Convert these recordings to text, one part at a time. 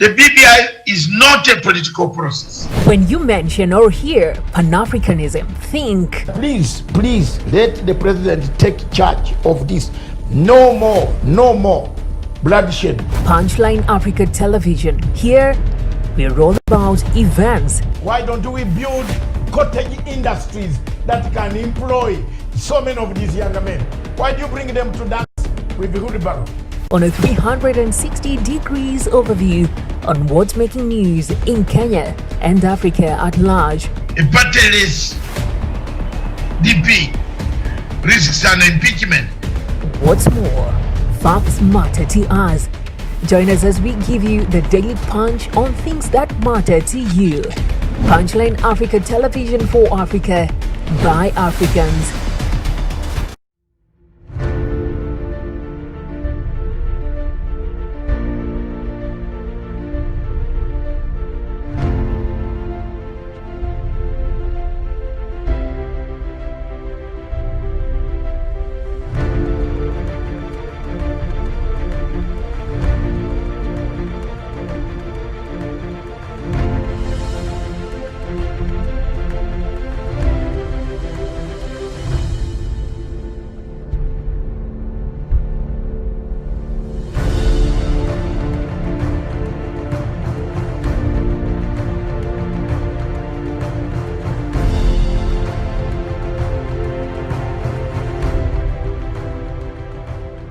The BBI is not a political process. When you mention or hear Pan-Africanism, think, please let the president take charge of this. No more bloodshed. Punchline Africa Television. Here, we're all about events. Why don't we build cottage industries that can employ so many of these younger men? Why do you bring them to dance with the wheelbarrow? On a 360 degrees overview on what's making news in Kenya and Africa at large. A partyless DP risks an impeachment. What's more, facts matter to us. Join us as we give you the daily punch on things that matter to you. Punchline Africa Television for Africa, by Africans.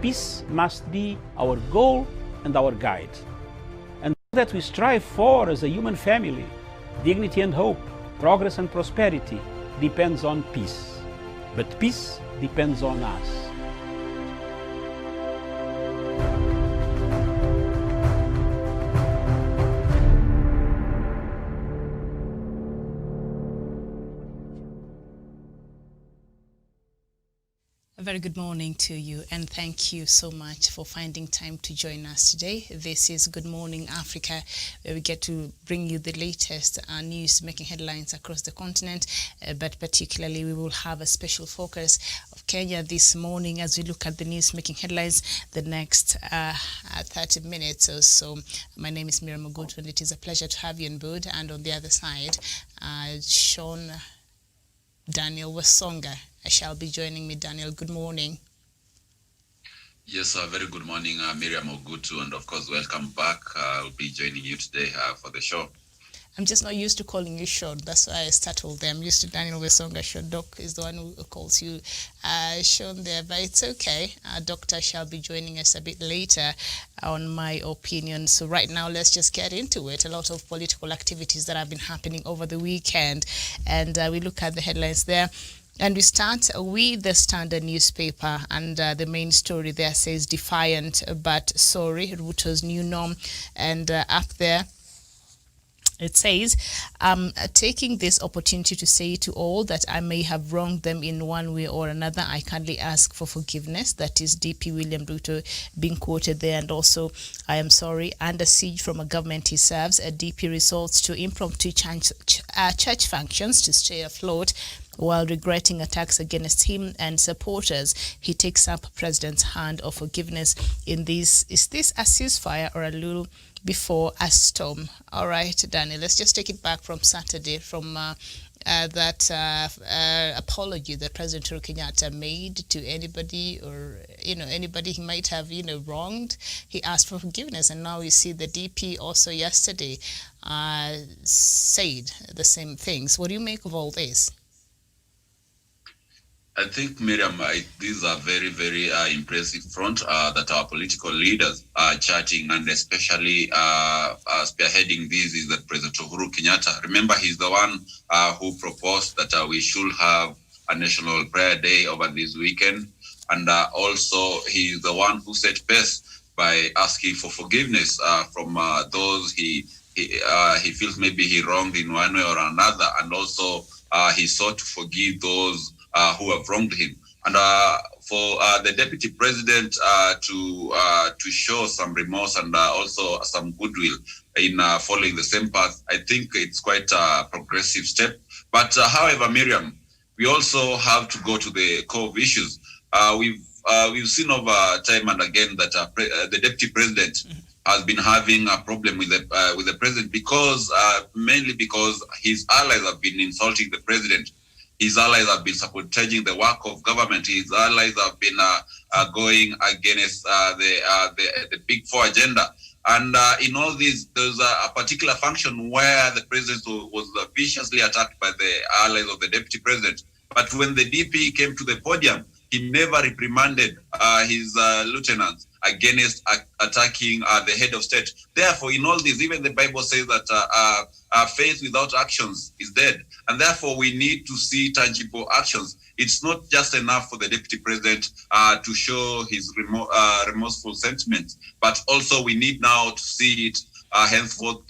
Peace must be our goal and our guide. And that we strive for as a human family, dignity and hope, progress and prosperity, depends on peace. But peace depends on us. A very good morning to you, and thank you so much for finding time to join us today. This is Good Morning Africa, where we get to bring you the latest news making headlines across the continent, but particularly we will have a special focus of Kenya this morning as we look at the news making headlines the next 30 minutes or so. My name is Miriam Ogutu, and it is a pleasure to have you on board. And on the other side, Sean Daniel Wasonga shall be joining me. Daniel, good morning. Yes, very good morning, Miriam Ogutu, and of course, welcome back. I'll be joining you today for the show. I'm just not used to calling you Sean. That's why I startled them. I'm used to Daniel Wasonga. Sean Doc is the one who calls you Sean there, but it's okay. Doctor shall be joining us a bit later, on my opinion. So right now, let's just get into it. A lot of political activities that have been happening over the weekend, and we look at the headlines there. And we start with the Standard newspaper, and the main story there says defiant but sorry, Ruto's new norm. And up there it says, taking this opportunity to say to all that I may have wronged them in one way or another, I kindly ask for forgiveness. That is DP William Ruto being quoted there. And also, I am sorry, under siege from a government he serves, a DP resorts to impromptu church functions to stay afloat, while regretting attacks against him and supporters. He takes up President's hand of forgiveness in this. Is this a ceasefire or a lull before a storm? All right, Danny, let's just take it back from Saturday, from that apology that President Uhuru Kenyatta made to anybody, or anybody he might have wronged. He asked for forgiveness, and now you see the DP also yesterday said the same things. What do you make of all this? I think, Miriam, this is a very, very impressive front that our political leaders are charting, and especially spearheading this is that President Uhuru Kenyatta. Remember, he's the one who proposed that we should have a national prayer day over this weekend, and also he's the one who set pace by asking for forgiveness from those he feels maybe he wronged in one way or another, and also he sought to forgive those who have wronged him. And for the deputy president to show some remorse and also some goodwill in following the same path, I think it's quite a progressive step. But however, Miriam, we also have to go to the core of issues. We've seen over time and again that the deputy president has been having a problem with the president because mainly because his allies have been insulting the president. His allies have been sabotaging the work of government. His allies have been going against the Big Four agenda. And in all this, there's a particular function where the president was viciously attacked by the allies of the deputy president. But when the DP came to the podium, he never reprimanded his lieutenants against attacking the head of state. Therefore, in all this, even the Bible says that faith without actions is dead. And therefore, we need to see tangible actions. It's not just enough for the deputy president to show his remorseful sentiments, but also we need now to see it henceforth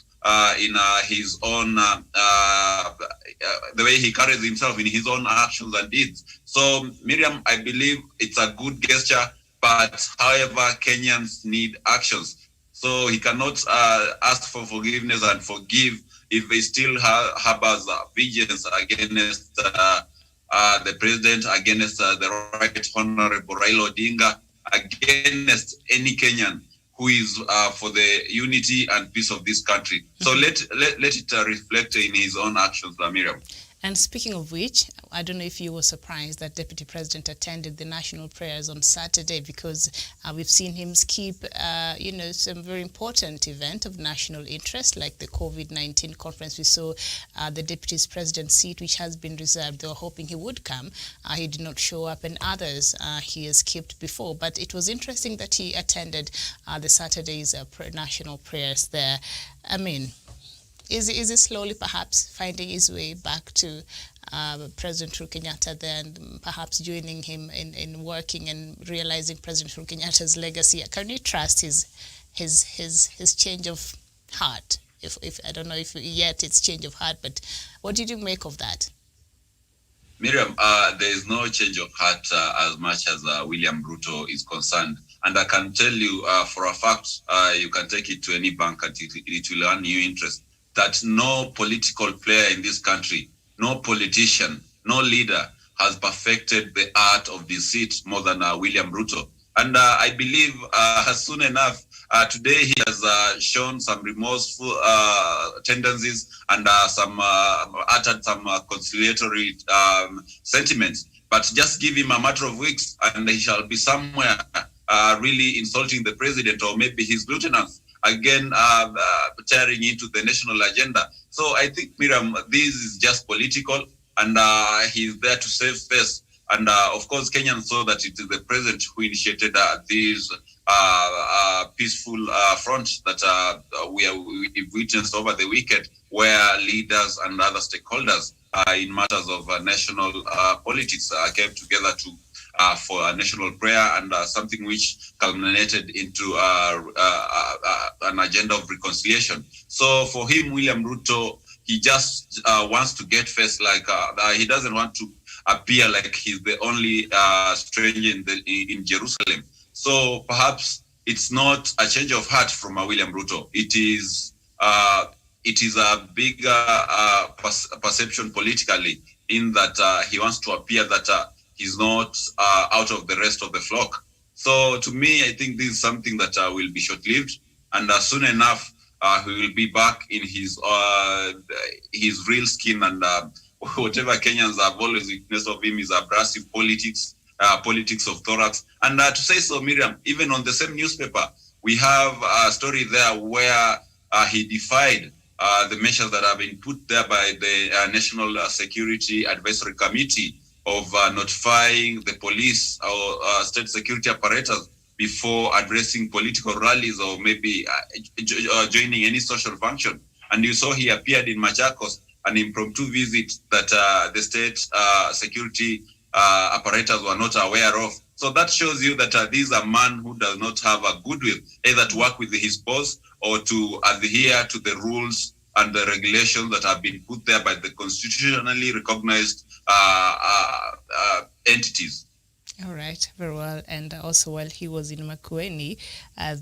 in his own, the way he carries himself in his own actions and deeds. So, Miriam, I believe it's a good gesture, but however, Kenyans need actions. So he cannot ask for forgiveness and forgive if they still harbors vengeance against the president, against the right honorable Raila Odinga, against any Kenyan who is for the unity and peace of this country. So let it reflect in his own actions, Miriam. And speaking of which, I don't know if you were surprised that Deputy President attended the national prayers on Saturday, because we've seen him skip, some very important event of national interest, like the COVID-19 conference. We saw the Deputy President's seat, which has been reserved. They were hoping he would come. He did not show up, and others he has skipped before. But it was interesting that he attended the Saturday's national prayers there. I mean, is he slowly perhaps finding his way back to President Uhuru Kenyatta there, and perhaps joining him in working and realizing President Uhuru Kenyatta's legacy? Can you trust his change of heart? If I don't know if yet it's change of heart, but what did you make of that? Miriam, there is no change of heart as much as William Ruto is concerned. And I can tell you for a fact, you can take it to any bank and it will earn you interest, that no political player in this country, no politician, no leader has perfected the art of deceit more than William Ruto. And I believe soon enough, today he has shown some remorseful tendencies and uttered some conciliatory sentiments. But just give him a matter of weeks and he shall be somewhere really insulting the president or maybe his lieutenants, again tearing into the national agenda. So I think, Miriam, this is just political, and he's there to save face. And of course, Kenyans saw that it is the president who initiated these peaceful fronts that we witnessed over the weekend, where leaders and other stakeholders in matters of national politics came together to for a national prayer, and something which culminated into an agenda of reconciliation. So for him, William Ruto, he just wants to get face, like he doesn't want to appear like he's the only stranger in Jerusalem. So perhaps it's not a change of heart from William Ruto. It is a bigger perception politically, in that he wants to appear that he's not out of the rest of the flock. So to me, I think this is something that will be short-lived, and soon enough, he will be back in his real skin, and whatever Kenyans have always witnessed of him is abrasive politics, politics of thorax. And to say so, Miriam, even on the same newspaper, we have a story there where he defied the measures that have been put there by the National Security Advisory Committee of notifying the police or state security apparatus before addressing political rallies or maybe joining any social function. And you saw he appeared in Machakos, an impromptu visit that the state security apparatus were not aware of. So that shows you that this is a man who does not have a goodwill, either to work with his boss or to adhere to the rules and the regulations that have been put there by the constitutionally recognized entities. All right, very well. And also, while he was in Makueni,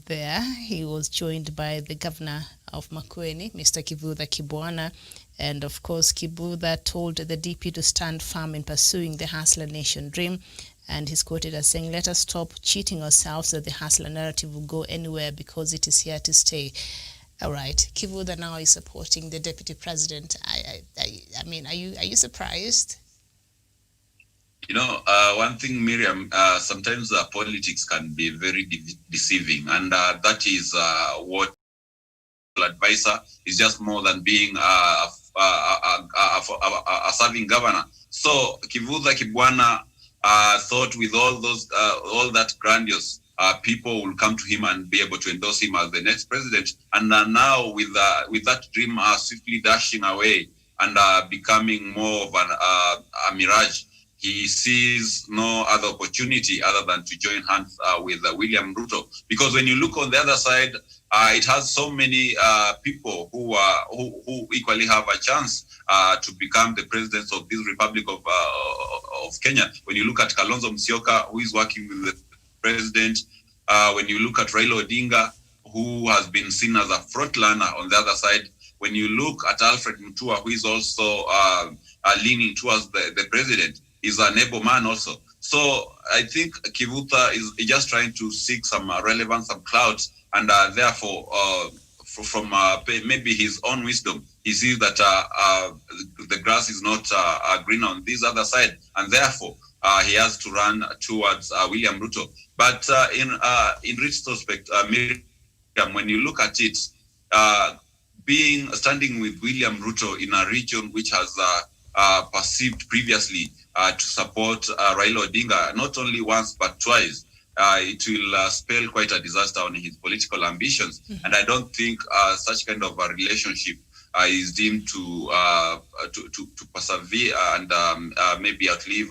there he was joined by the governor of Makueni, Mr. Kivutha Kibwana. And of course, Kivutha told the DP to stand firm in pursuing the Hustler Nation dream. And he's quoted as saying, "Let us stop cheating ourselves that the Hustler narrative will go anywhere because it is here to stay." All right, Kivutha now is supporting the deputy president. I mean, are you surprised? You know, one thing, Miriam, sometimes politics can be very deceiving, and that is what advisor is just more than being a serving governor. So Kivutha Kibwana thought with all that grandiose people will come to him and be able to endorse him as the next president. And now with that dream swiftly dashing away and becoming more of a mirage, he sees no other opportunity other than to join hands with William Ruto. Because when you look on the other side, it has so many people who equally have a chance to become the presidents of this Republic of Kenya. When you look at Kalonzo Musyoka, who is working with the president, when you look at Raila Odinga, who has been seen as a frontliner on the other side, when you look at Alfred Mutua, who is also leaning towards the president, is an able man also. So I think Kivutha is just trying to seek some relevance, some clout, and therefore, from maybe his own wisdom, he sees that the grass is not green on this other side, and therefore he has to run towards William Ruto. But in retrospect, Miriam, when you look at it, standing with William Ruto in a region which has perceived previously to support Raila Odinga, not only once but twice, it will spell quite a disaster on his political ambitions. Mm-hmm. And I don't think such kind of a relationship is deemed to persevere and maybe outlive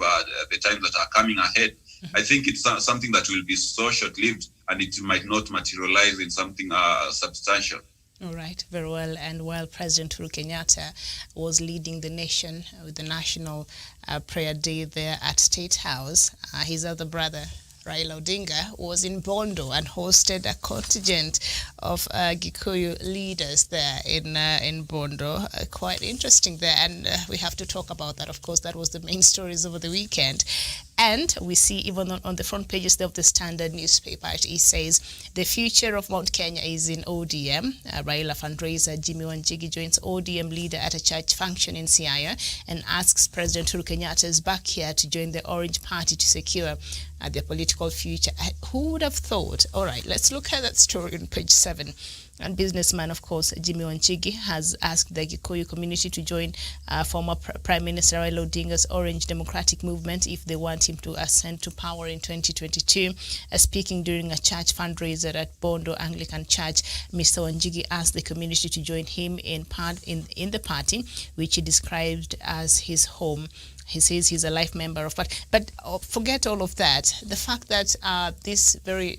the times that are coming ahead. Mm-hmm. I think it's something that will be so short-lived, and it might not materialize in something substantial. All right, very well. And while President Uhuru Kenyatta was leading the nation with the National Prayer Day there at State House, his other brother, Raila Odinga, was in Bondo and hosted a contingent of Gikuyu leaders there in Bondo. Quite interesting there, and we have to talk about that. Of course, that was the main stories over the weekend. And we see even on the front pages of the Standard newspaper, it says, "The future of Mount Kenya is in ODM." Raila fundraiser Jimmy Wanjigi joins ODM leader at a church function in Siaya and asks President Uhuru Kenyatta is back here to join the Orange Party to secure their political future. Who would have thought? All right, let's look at that story on page 7. And businessman, of course, Jimmy Wanjigi has asked the Gikuyu community to join former Prime Minister Raila Odinga's Orange Democratic Movement if they want him to ascend to power in 2022. Speaking during a church fundraiser at Bondo Anglican Church, Mr. Wanjigi asked the community to join him in the party, which he described as his home. He says he's a life member of party. But forget all of that. The fact that these very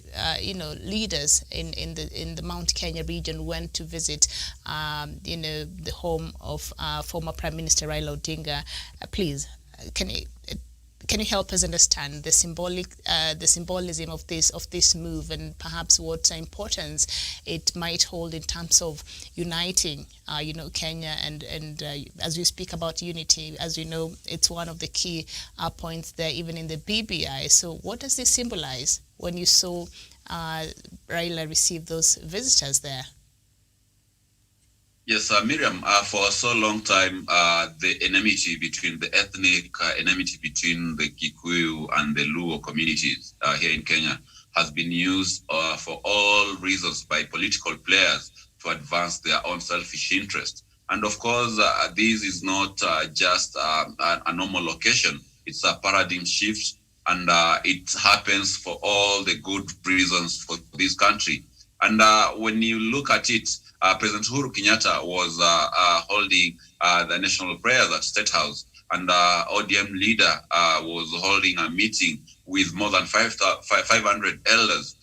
leaders in the Mount Kenya region went to visit the home of former Prime Minister Raila Odinga. Please, can you help us understand the symbolism of this move, and perhaps what importance it might hold in terms of uniting Kenya and as we speak about unity, as we know, it's one of the key points there even in the BBI. So what does this symbolize when you saw Raila receive those visitors there? Yes, Miriam, for so long time, the enmity between the ethnic enmity between the Kikuyu and the Luo communities here in Kenya has been used for all reasons by political players to advance their own selfish interest. And of course, this is not just a normal occasion. It's a paradigm shift, and it happens for all the good reasons for this country. And when you look at it, President Uhuru Kenyatta was holding the national prayers at State House, and ODM leader was holding a meeting with more than 500 elders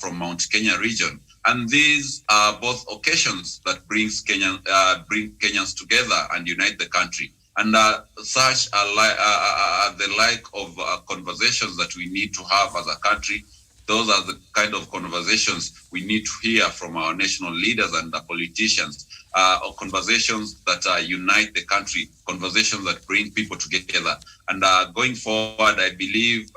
from Mount Kenya region. And these are both occasions that bring Kenyans together and unite the country. And such the like of conversations that we need to have as a country. Those are the kind of conversations we need to hear from our national leaders and the politicians, or conversations that unite the country, conversations that bring people together. And going forward, I believe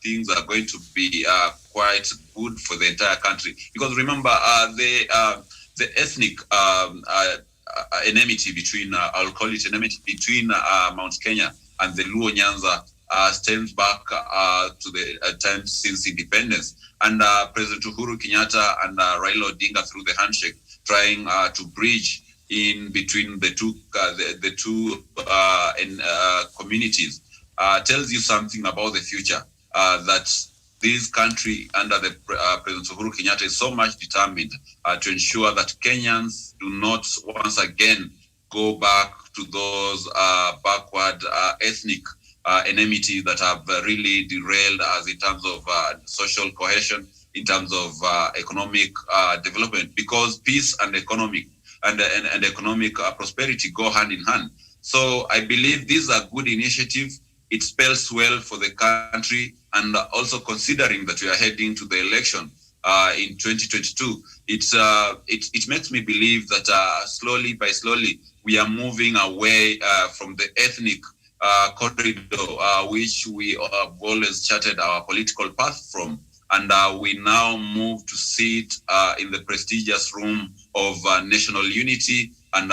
things are going to be quite good for the entire country. Because remember, the ethnic enmity between, I'll call it enmity between Mount Kenya and the Luo Nyanza stems back to the times since independence. And President Uhuru Kenyatta and Raila Odinga, through the handshake, trying to bridge in between the two communities, tells you something about the future, that this country under the President Uhuru Kenyatta is so much determined to ensure that Kenyans do not once again go back to those backward ethnic enmity that have really derailed us in terms of social cohesion, in terms of economic development, because peace and economic prosperity go hand in hand. So I believe these are good initiatives. It spells well for the country, and also considering that we are heading to the election in 2022, it makes me believe that slowly by slowly we are moving away from the ethnic corridor, which we have always charted our political path from, and we now move to sit in the prestigious room of national unity and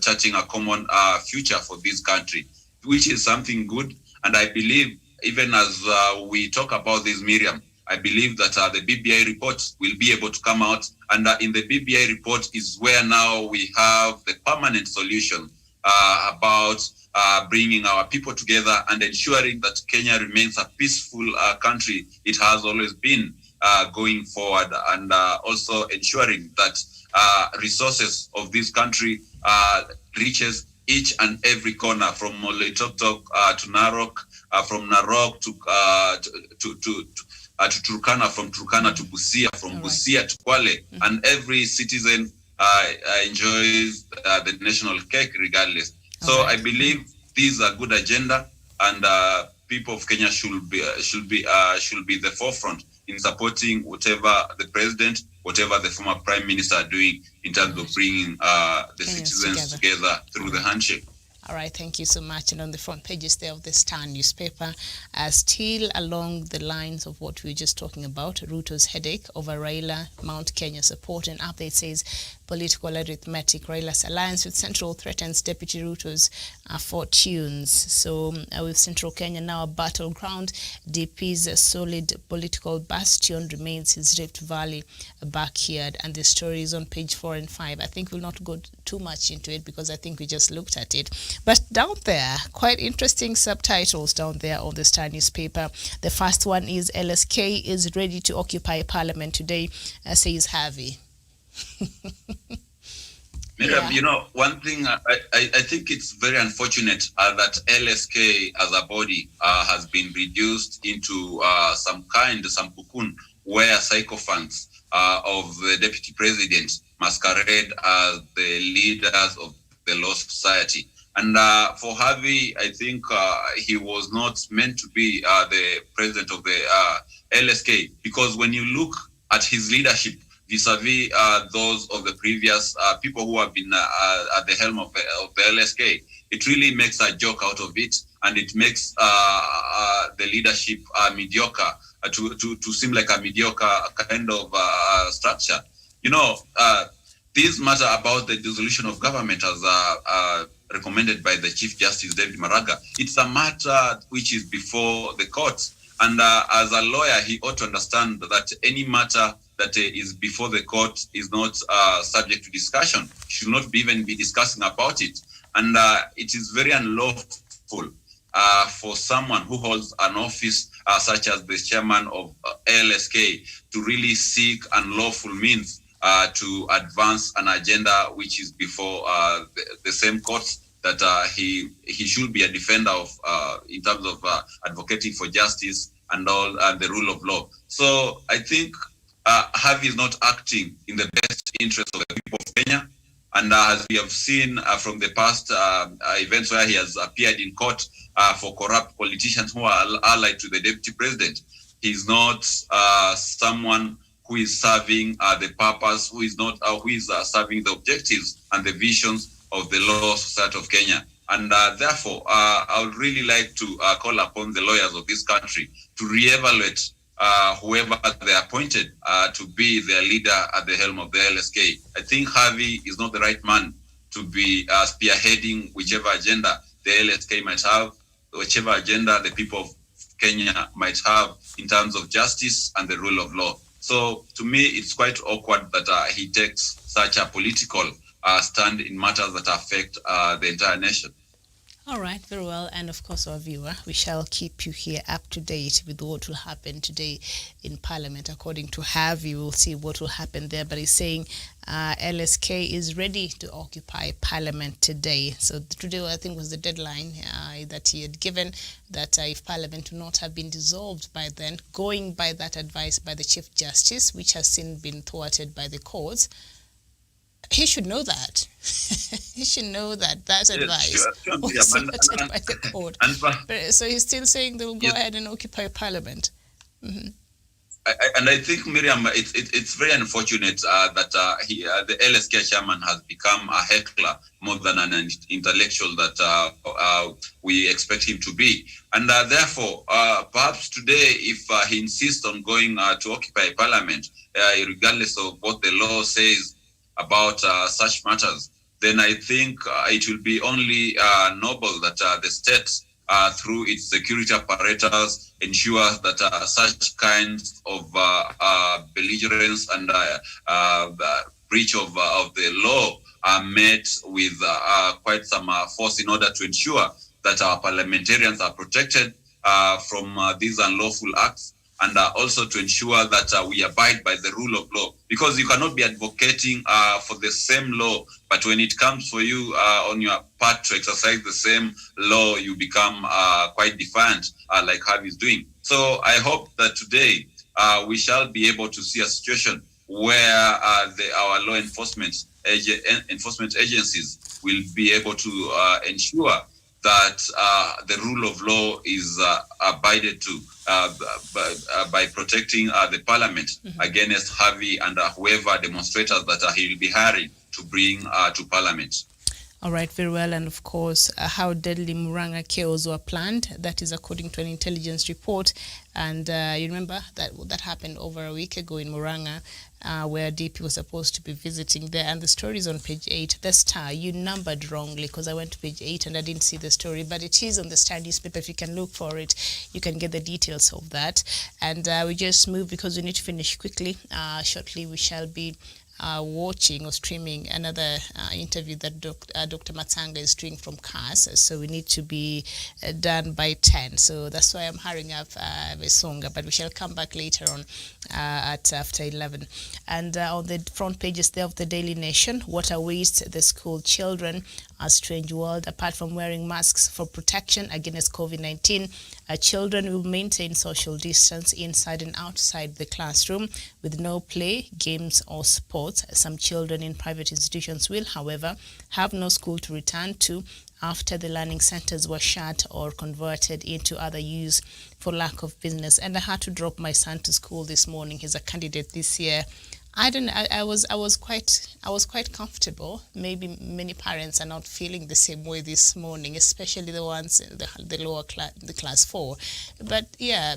charting a common future for this country, which is something good. And I believe, even as we talk about this, Miriam, I believe that the BBI report will be able to come out, and in the BBI report is where now we have the permanent solution about bringing our people together and ensuring that Kenya remains a peaceful country it has always been going forward, and also ensuring that resources of this country reaches each and every corner, from Loitoktok to Narok, from Narok to Turkana, from Turkana to Busia, from Busia to Kwale, and every citizen enjoys the national cake regardless. So I believe these are good agenda, and people of Kenya should be the forefront in supporting whatever the president, whatever the former prime minister are doing in terms of bringing the citizens together through the handshake. All right, thank you so much. And on the front pages there of the Star newspaper, still along the lines of what we were just talking about, Ruto's headache over Raila, Mount Kenya support. An update says political arithmetic, Raila's alliance with Central threatens Deputy Ruto's fortunes. So with Central Kenya now a battleground, DP's solid political bastion remains his Rift Valley backyard. And the story is on page 4 and 5. I think we'll not go too much into it because I think we just looked at it. But down there, quite interesting subtitles down there on the Star newspaper. The first one is LSK is ready to occupy Parliament today, says Harvey. Miriam, you know, one thing I think it's very unfortunate that LSK as a body has been reduced into some cocoon where sycophants of the deputy president masquerade as the leaders of the law society. And for Harvey, I think he was not meant to be the president of the LSK, because when you look at his leadership vis-a-vis those of the previous people who have been at the helm of the LSK, it really makes a joke out of it, and it makes the leadership mediocre, to seem like a mediocre kind of structure. You know, this matter about the dissolution of government as recommended by the Chief Justice David Maraga, it's a matter which is before the courts. And as a lawyer, he ought to understand that any matter that is before the court is not subject to discussion. Should not even be discussing about it. And it is very unlawful for someone who holds an office such as the chairman of LSK to really seek unlawful means to advance an agenda which is before the same courts that he should be a defender of in terms of advocating for justice and all the rule of law. So I think Harvey is not acting in the best interest of the people of Kenya, And as we have seen from the past events where he has appeared in court for corrupt politicians who are allied to the deputy president, he's not someone who is serving the purpose, who is serving the objectives and the visions of the Law Society of Kenya. And therefore, I would really like to call upon the lawyers of this country to reevaluate whoever they appointed to be their leader at the helm of the LSK. I think Harvey is not the right man to be spearheading whichever agenda the LSK might have, whichever agenda the people of Kenya might have in terms of justice and the rule of law. So to me, it's quite awkward that he takes such a political stand in matters that affect the entire nation. All right, very well. And of course, our viewer, we shall keep you here up to date with what will happen today in Parliament. According to Harvey, we'll see what will happen there. But he's saying LSK is ready to occupy Parliament today. So today, I think, was the deadline that he had given, that if Parliament would not have been dissolved by then, going by that advice by the Chief Justice, which has since been thwarted by the courts, he should know that. He should know that advice was thwarted by the court. So he's still saying they'll go ahead and occupy Parliament. Mm-hmm. I think, Miriam, it's very unfortunate that the LSK chairman has become a heckler more than an intellectual that we expect him to be. And therefore, perhaps today, if he insists on going to occupy Parliament, regardless of what the law says about such matters, then I think it will be only noble that the state, through its security apparatus, ensures that such kinds of belligerence and breach of the law are met with quite some force in order to ensure that our parliamentarians are protected from these unlawful acts, and also to ensure that we abide by the rule of law. Because you cannot be advocating for the same law, but when it comes for you on your part to exercise the same law, you become quite defiant, like Harvey is doing. So I hope that today we shall be able to see a situation where our law enforcement agencies will be able to ensure that the rule of law is abided to by protecting the parliament against Harvey and whoever demonstrators that he will be hiring to bring to parliament. All right, very well. And of course, how deadly Murang'a chaos were planned. That is according to an intelligence report. And you remember that happened over a week ago in Murang'a, where DP was supposed to be visiting there. And the story is on page 8. The Star, you numbered wrongly because I went to page 8 and I didn't see the story. But it is on the Star newspaper. If you can look for it, you can get the details of that. And we just move because we need to finish quickly. Shortly, we shall be watching or streaming another interview that Dr. Matsanga is doing from CAS. So we need to be done by 10. So that's why I'm hurrying up Vesonga, but we shall come back later on at after 11. And on the front pages there of the Daily Nation, what awaits the school children, a strange world. Apart from wearing masks for protection against COVID-19, children will maintain social distance inside and outside the classroom with no play, games or sports. Some children in private institutions will, however, have no school to return to after the learning centers were shut or converted into other use for lack of business. And I had to drop my son to school this morning. He's a candidate this year. I was quite comfortable. Maybe many parents are not feeling the same way this morning, especially the ones in the lower class, the class 4. But yeah,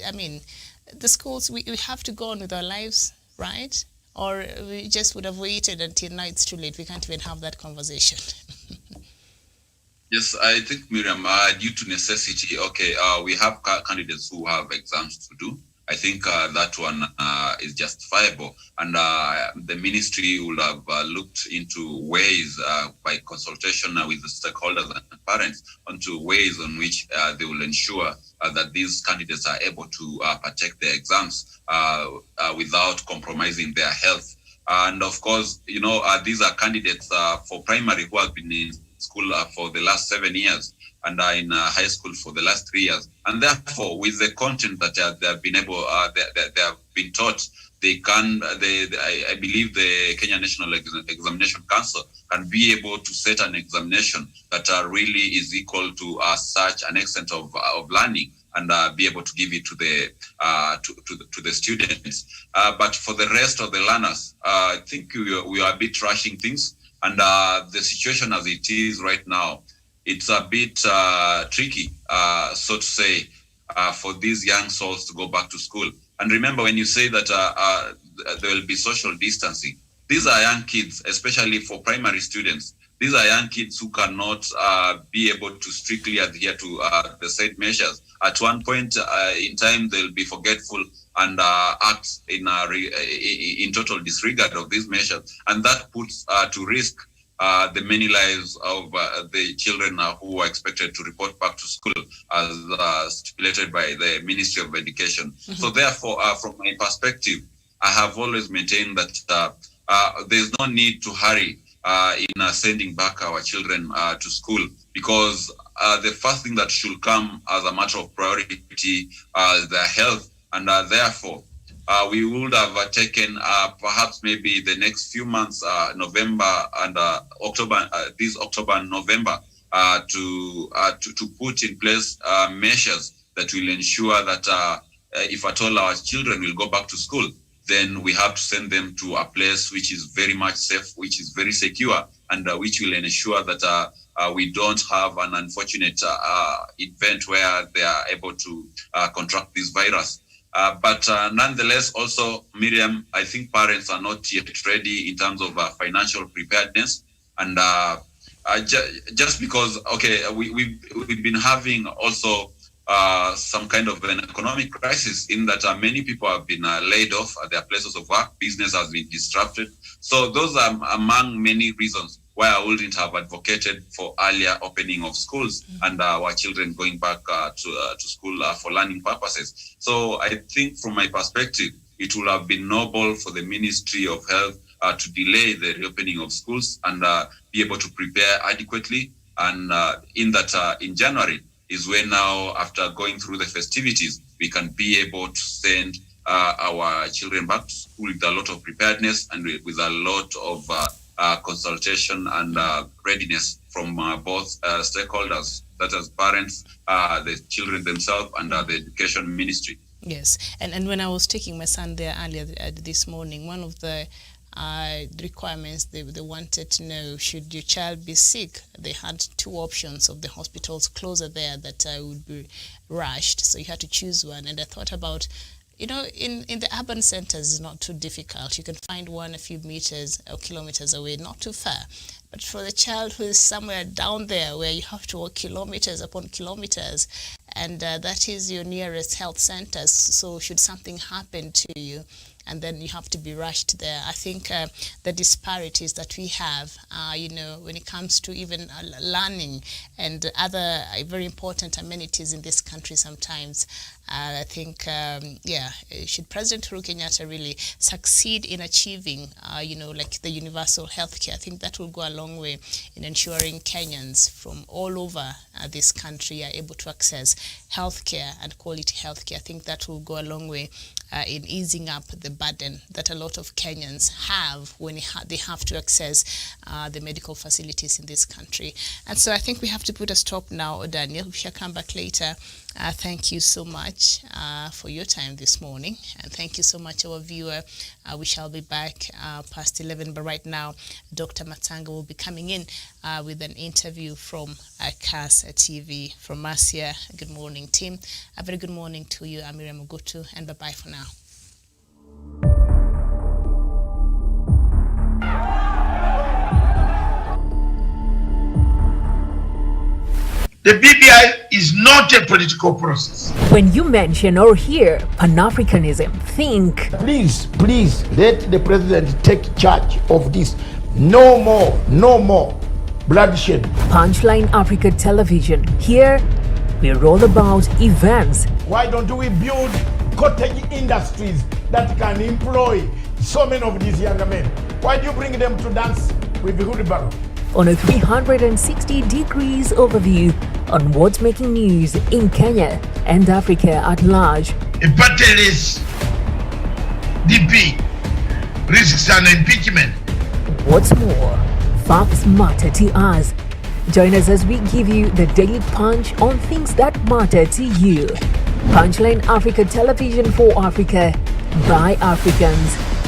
I mean, the schools, we have to go on with our lives, right? Or we just would have waited until now it's too late. We can't even have that conversation. Yes, I think, Miriam, due to necessity, we have candidates who have exams to do. I think that one is justifiable. And the ministry will have looked into ways by consultation with the stakeholders and parents onto ways on which they will ensure that these candidates are able to partake their exams without compromising their health. And of course, these are candidates for primary who have been in school for the last 7 years and are in high school for the last 3 years. And therefore, with the content that they have been taught, they can, I believe the Kenya National Examination Council can be able to set an examination that really is equal to such an extent of learning, and be able to give it to the students. But for the rest of the learners, I think we are a bit rushing things, and the situation as it is right now, it's a bit tricky, so to say, for these young souls to go back to school. And remember, when you say that there will be social distancing, these are young kids, especially for primary students. These are young kids who cannot be able to strictly adhere to the said measures. At one point in time, they'll be forgetful and act in total disregard of these measures. And that puts to risk the many lives of the children who are expected to report back to school as stipulated by the Ministry of Education. Mm-hmm. So therefore, from my perspective, I have always maintained that there's no need to hurry in sending back our children to school, because the first thing that should come as a matter of priority is their health, and therefore we would have taken perhaps maybe the next few months, November and October, this October and November, to put in place measures that will ensure that if at all our children will go back to school, then we have to send them to a place which is very much safe, which is very secure, and which will ensure that we don't have an unfortunate event where they are able to contract this virus. But nonetheless, also, Miriam, I think parents are not yet ready in terms of financial preparedness. And just because, okay, we've been having also some kind of an economic crisis in that many people have been laid off at their places of work, business has been disrupted. So those are among many reasons why I wouldn't have advocated for earlier opening of schools and our children going back to school for learning purposes. So I think from my perspective, it would have been noble for the Ministry of Health to delay the reopening of schools and be able to prepare adequately. And in January is when now, after going through the festivities, we can be able to send our children back to school with a lot of preparedness and with a lot of consultation and readiness from both stakeholders, that is parents, the children themselves, and the education ministry. Yes, and when I was taking my son there earlier this morning, one of the requirements they wanted to know, should your child be sick, they had two options of the hospitals closer there that would be rushed, so you had to choose one. And I thought about, you know, in the urban centers, it's not too difficult. You can find one a few meters or kilometers away, not too far. But for the child who is somewhere down there where you have to walk kilometers upon kilometers, and that is your nearest health centers, so should something happen to you, and then you have to be rushed there. I think the disparities that we have, you know, when it comes to even learning and other very important amenities in this country sometimes, I think, should President Uhuru Kenyatta really succeed in achieving, you know, like the universal healthcare, I think that will go a long way in ensuring Kenyans from all over this country are able to access healthcare and quality healthcare. I think that will go a long way in easing up the burden that a lot of Kenyans have when they have to access the medical facilities in this country. And so I think we have to put a stop now, Daniel. We shall come back later. Thank you so much for your time this morning, and thank you so much, our viewer. We shall be back past 11, but right now, Dr. Matanga will be coming in with an interview from CAS TV. From us here, good morning, team. A very good morning to you, Amira Mugutu, and bye-bye for now. The BBI is not a political process. When you mention or hear Pan-Africanism, think, Please, let the president take charge of this. No more bloodshed. Punchline Africa Television. Here, we're all about events. Why don't we build cottage industries that can employ so many of these younger men? Why do you bring them to dance with the wheelbarrow? On a 360 degrees overview on what's making news in Kenya and Africa at large. A partyless DP risks an impeachment. What's more, facts matter to us. Join us as we give you the daily punch on things that matter to you. Punchline Africa Television for Africa, by Africans.